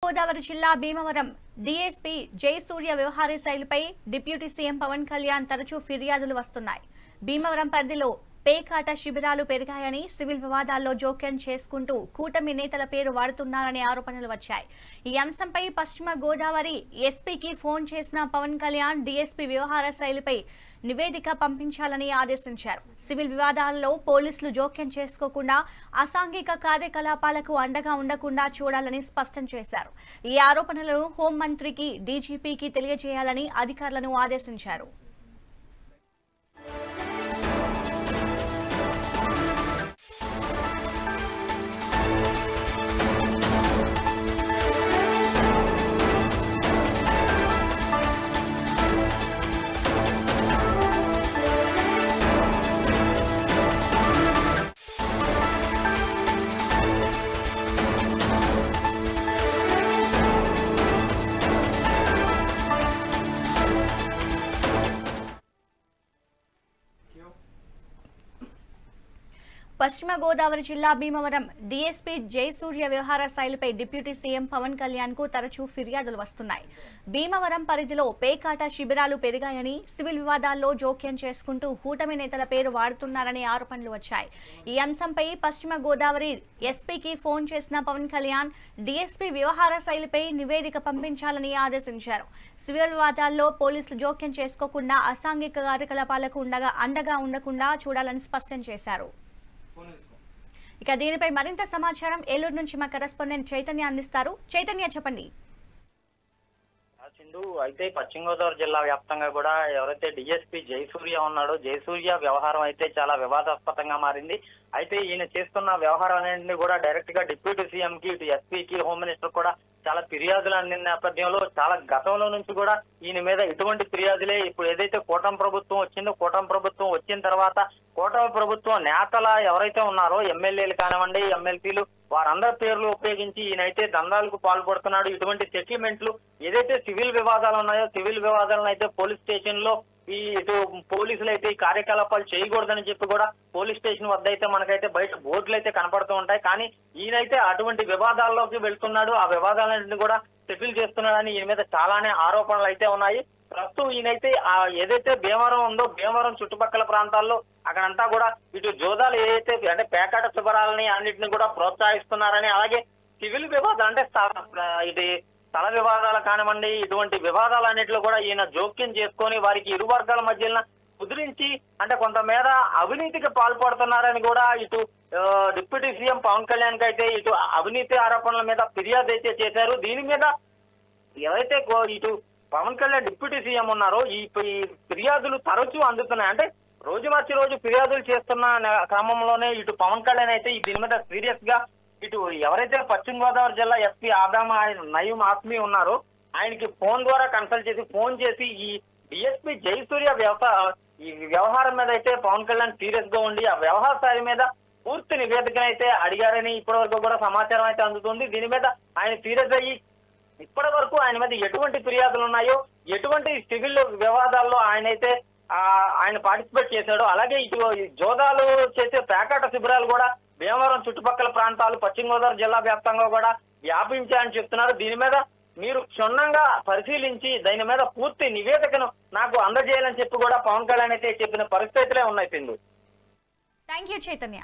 గోదావరి జిల్లా భీమవరం డీఎస్పీ జయసూర్య వ్యవహార శైలిపై deputy CM Pawan Kalyan తరచూ ఫిర్యాదులు వస్తున్నాయి. భీమవరం పరిధిలో పేకాట శిబిరాలు పెరిగాయని, సివిల్ వివాదాల్లో జోక్యం చేసుకుంటూ కూటమి నేతల పేరు వాడుతున్నారనే ఆరోపణలు వచ్చాయి. ఈ అంశంపై పశ్చిమ గోదావరి ఎస్పీకి ఫోన్ చేసిన పవన్ కళ్యాణ్ డీఎస్పీ వ్యవహార శైలిపై నివేదిక పంపించాలని ఆదేశించారు. సివిల్ వివాదాల్లో పోలీసులు జోక్యం చేసుకోకుండా అసాంఘిక కార్యకలాపాలకు అండగా ఉండకుండా చూడాలని స్పష్టం చేశారు. ఈ ఆరోపణలను హోంమంత్రికి, డీజీపీకి తెలియజేయాలని అధికారులను ఆదేశించారు. పశ్చిమ గోదావరి జిల్లా భీమవరం డీఎస్పీ జయసూర్య వ్యవహార శైలిపై డిప్యూటీ సీఎం పవన్ కళ్యాణ్ కు తరచూ ఫిర్యాదులు వస్తున్నాయి. భీమవరం పరిధిలో పేకాట శిబిరాలు పెరిగాయని, సివిల్ వివాదాల్లో జోక్యం చేసుకుంటూ కూటమి నేతల పేరు వాడుతున్నారనే ఆరోపణలు వచ్చాయి. ఈ అంశంపై పశ్చిమ గోదావరి ఎస్పీకి ఫోన్ చేసిన పవన్ కళ్యాణ్ డీఎస్పీ వ్యవహార శైలిపై నివేదిక పంపించాలని ఆదేశించారు. సివిల్ వివాదాల్లో పోలీసులు జోక్యం చేసుకోకుండా అసాంఘిక కార్యకలాపాలకు అండగా ఉండకుండా చూడాలని స్పష్టం చేశారు. ఇక దీనిపై మరింత సమాచారం ఏలూరు నుంచి మా కరెస్పాండెంట్ చైతన్య అందిస్తారు. చైతన్య, చెప్పండి. సింధు, అయితే పశ్చిమ గోదావరి జిల్లా వ్యాప్తంగా కూడా ఎవరైతే డిఎస్పీ జయసూర్య ఉన్నాడో, జయసూర్య వ్యవహారం అయితే చాలా వివాదాస్పదంగా మారింది. అయితే ఈయన చేస్తున్న వ్యవహారాలన్నింటినీ కూడా డైరెక్ట్ గా డిప్యూటీ సీఎం కి, ఇటు ఎస్పీకి, హోమ్ మినిస్టర్ కూడా చాలా ఫిర్యాదులు అందిన నేపథ్యంలో చాలా గతంలో నుంచి కూడా ఈయన మీద ఇటువంటి ఫిర్యాదులే. ఇప్పుడు ఏదైతే కూటమి ప్రభుత్వం వచ్చిందో, కూటమి ప్రభుత్వం వచ్చిన తర్వాత కూటమి ప్రభుత్వం నేతల ఎవరైతే ఉన్నారో, ఎమ్మెల్యేలు కానివ్వండి, ఎమ్మెల్సీలు, వారందరి పేర్లు ఉపయోగించి ఈయనైతే దందాలకు పాల్పడుతున్నాడు. ఇటువంటి సెటిల్మెంట్లు ఏదైతే సివిల్ వివాదాలు ఉన్నాయో, సివిల్ వివాదాలను అయితే పోలీస్ స్టేషన్ లో ఇటు పోలీసులు అయితే ఈ కార్యకలాపాలు చేయకూడదని చెప్పి కూడా పోలీస్ స్టేషన్ వద్ద అయితే మనకైతే బయట బోర్డులు అయితే కనపడుతూ ఉంటాయి. కానీ ఈయనైతే అటువంటి వివాదాల్లోకి వెళ్తున్నాడు, ఆ వివాదాలన్నింటినీ కూడా సెటిల్ చేస్తున్నాడని ఈయన మీద చాలానే ఆరోపణలు అయితే ఉన్నాయి. ప్రస్తుతం ఈయనైతే ఏదైతే భీమవరం ఉందో, భీమవరం చుట్టుపక్కల ప్రాంతాల్లో అక్కడంతా కూడా ఇటు జోదాలు ఏదైతే అంటే పేకాట శిబిరాలని అన్నింటిని కూడా ప్రోత్సహిస్తున్నారని, అలాగే సివిల్ వివాదాలు అంటే ఇది స్థల వివాదాలు కానివ్వండి, ఇటువంటి వివాదాలన్నింటిలో కూడా ఈయన జోక్యం చేసుకొని వారికి ఇరు వర్గాల మధ్యన కుదిరించి అంటే కొంతమేర అవినీతికి పాల్పడుతున్నారని కూడా ఇటు డిప్యూటీ సీఎం పవన్ కళ్యాణ్ కి అయితే ఇటు అవినీతి ఆరోపణల మీద ఫిర్యాదు అయితే చేశారు. దీని మీద ఎవరైతే ఇటు పవన్ కళ్యాణ్ డిప్యూటీ సీఎం ఉన్నారో, ఈ ఫిర్యాదులు తరచూ అందుతున్నాయి. అంటే రోజు మార్చి రోజు ఫిర్యాదులు చేస్తున్న క్రమంలోనే ఇటు పవన్ కళ్యాణ్ అయితే దీని మీద సీరియస్ గా ఇటు ఎవరైతే పశ్చిమ గోదావరి జిల్లా ఎస్పీ ఆదామ నయీం ఆస్మీ ఉన్నారో ఆయనకి ఫోన్ ద్వారా కన్సల్ట్ చేసి ఈ డిఎస్పీ జయసూర్య ఈ వ్యవహారం మీద అయితే పవన్ కళ్యాణ్ సీరియస్ గా ఉండి ఆ వ్యవహార స్థాయి మీద పూర్తి నివేదికనైతే అడిగారని ఇప్పటి వరకు కూడా సమాచారం అయితే అందుతుంది. దీని మీద ఆయన సీరియస్ అయ్యి ఇప్పటి వరకు ఆయన మీద ఎటువంటి ఫిర్యాదులు ఉన్నాయో, ఎటువంటి సివిల్ వివాదాల్లో ఆయన పార్టిసిపేట్ చేశాడు, అలాగే ఇటు జోదాలు చేసే పేకాట శిబిరాలు కూడా భీమవరం చుట్టుపక్కల ప్రాంతాలు పశ్చిమ గోదావరి జిల్లా వ్యాప్తంగా కూడా వ్యాపించాయని చెప్తున్నారు. దీని మీద మీరు క్షుణ్ణంగా పరిశీలించి దీని మీద పూర్తి నివేదికను నాకు అందజేయాలని చెప్పి కూడా పవన్ కళ్యాణ్ అయితే చెప్పిన పరిస్థితులే ఉన్నాయి. Sindhu, thank you Chaitanya.